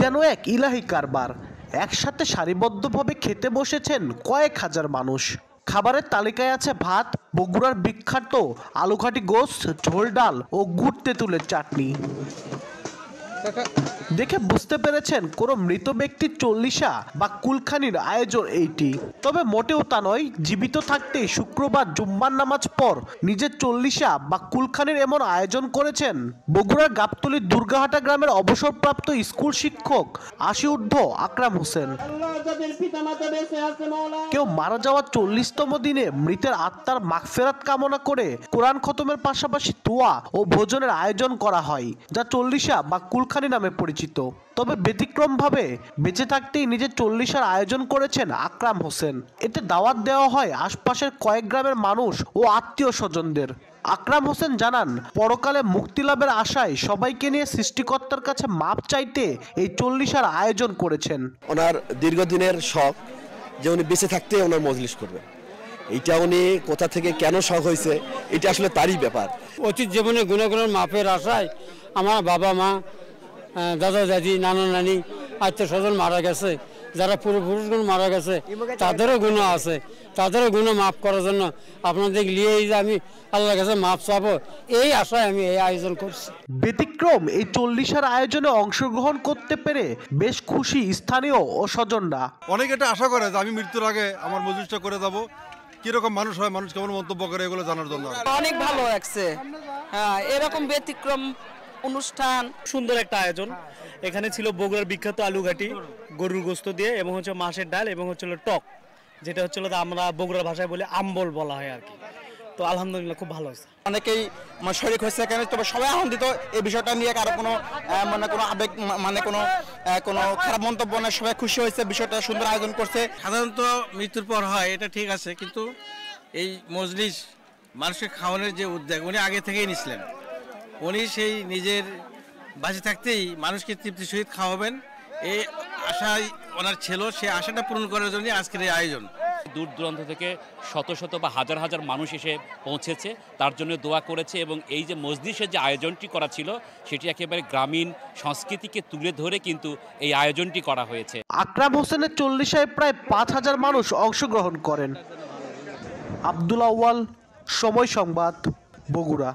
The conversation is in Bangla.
যেন এক ইলাহি কারবার। একসাথে সারিবদ্ধভাবে খেতে বসেছেন কয়েক হাজার মানুষ। খাবারের তালিকায় আছে ভাত, বগুড়ার বিখ্যাত আলুঘাটি গোশত, ঝোল ডাল ও গুড় তেঁতুলের চাটনি। দেখে বুঝতে পেরেছেন কোনো মৃত ব্যক্তির চল্লিশা বা কুলখানির আয়োজন এইটি। তবে মোটেও তা নয়। জীবিত থাকতেই শুক্রবার জুম্মার নামাজ পর নিজের চল্লিশা বা কুলখানির এমন আয়োজন করেছেন বগুড়ার গাবতলীর দুর্গাহাটা গ্রামের অবসরপ্রাপ্ত স্কুল শিক্ষক ৮০ ঊর্ধ্ব আকরাম হোসেন। কেউ মারা যাওয়ার ৪০তম দিনে মৃতের আত্মার মাগফিরাত কামনা করে কোরআন খতমের পাশাপাশি দোয়া ও ভোজনের আয়োজন করা হয়, যা চল্লিশা বা কুলখানি নামে পরিচিত। তবে ব্যতিক্রমভাবে বেঁচে থাকতেই নিজের চল্লিশার আয়োজন করেছেন আকরাম হোসেন। এতে দাওয়াত দেওয়া হয় আশপাশের কয়েক গ্রামের মানুষ ও আত্মীয় স্বজনদের। আকরাম হোসেন জানান, পরকালে মুক্তি লাভের আশায় সবাইকে নিয়ে সৃষ্টিকর্তার কাছে মাপ চাইতে এই চল্লিশার আয়োজন করেছেন। ওনার দীর্ঘদিনের শখ যে উনি বেঁচে থাকতে ওনার মজলিস করবেন। এইটা উনি কোথা থেকে কেন শখ হয়েছে এটা আসলে তারই ব্যাপার। অতীত জীবনে গুণাগুণের মাপের আশায় আমার বাবা মা, দাদা দাদি, নানা নানি, আত্মীয় স্বজন মারা গেছে, যারা পূর্বপুরুষগণ মারা গেছে তাদেরও গুণ আছে, তাদেরও গুণ মাফ করার জন্য আপনাদের নিয়েই যে আমি আল্লাহর কাছে মাফ চাবো, এই আশায় আমি এই আয়োজন করছি। ব্যতিক্রম এই চল্লিশার আয়োজনে অংশগ্রহণ করতে পেরে বেশ খুশি স্থানীয় ও স্বজনরা। অনেকে এটা আশা করে যে আমি মৃত্যুর আগে আমার মজলিসটা করে যাব। কিরকম মানুষ হয়, মানুষ কেমন মন্তব্য করে, এগুলো জানার জন্য অনেক ভালো লাগছে। হ্যাঁ, এরকম ব্যতিক্রম অনুষ্ঠান, সুন্দর একটা আয়োজন। এখানে ছিল বগুড়ার বিখ্যাত আলুঘাটি গরুর গোস্ত দিয়ে, এবং হচ্ছে মাছের ডাল, এবং হচ্ছিল টক, যেটা হচ্ছিল আমরা বগুড়ার ভাষায় বলি আম্বল বলা হয় আর কি। তো আলহামদুলিল্লাহ খুব ভালো হয়েছে। অনেকেই শরীক হয়েছে এখানে, তবে সবাই আনন্দিত এই বিষয়টা নিয়ে। কারো কোনো কোনো আবেগ কোনো খারাপ মন্তব্য না, সবাই খুশি হয়েছে, বিষয়টা সুন্দর আয়োজন করছে। সাধারণত মৃত্যুর পর হয় এটা ঠিক আছে, কিন্তু এই মজলিস মানুষের খাওয়ানোর যে উদ্যোগ উনি আগে থেকেই নিছিলেন। উনি সেই নিজের বাঁচে থাকতেই মানুষকে তৃপ্তির সহিত খাওয়াবেন, এই আশায় ওনার ছিল। সেই আশাটা পূরণ করার জন্য আজকের এই আয়োজন। দূর দূরান্ত থেকে শত শত বা হাজার হাজার মানুষ এসে পৌঁছেছে, তার জন্য দোয়া করেছে, এবং এই যে মজলিসের যে আয়োজনটি করা ছিল সেটি একেবারে গ্রামীণ সংস্কৃতিকে তুলে ধরে কিন্তু এই আয়োজনটি করা হয়েছে। আকরাম হোসেনের চল্লিশায় প্রায় ৫,০০০ মানুষ অংশগ্রহণ করেন। আব্দুল আউয়াল, সময় সংবাদ, বগুড়া।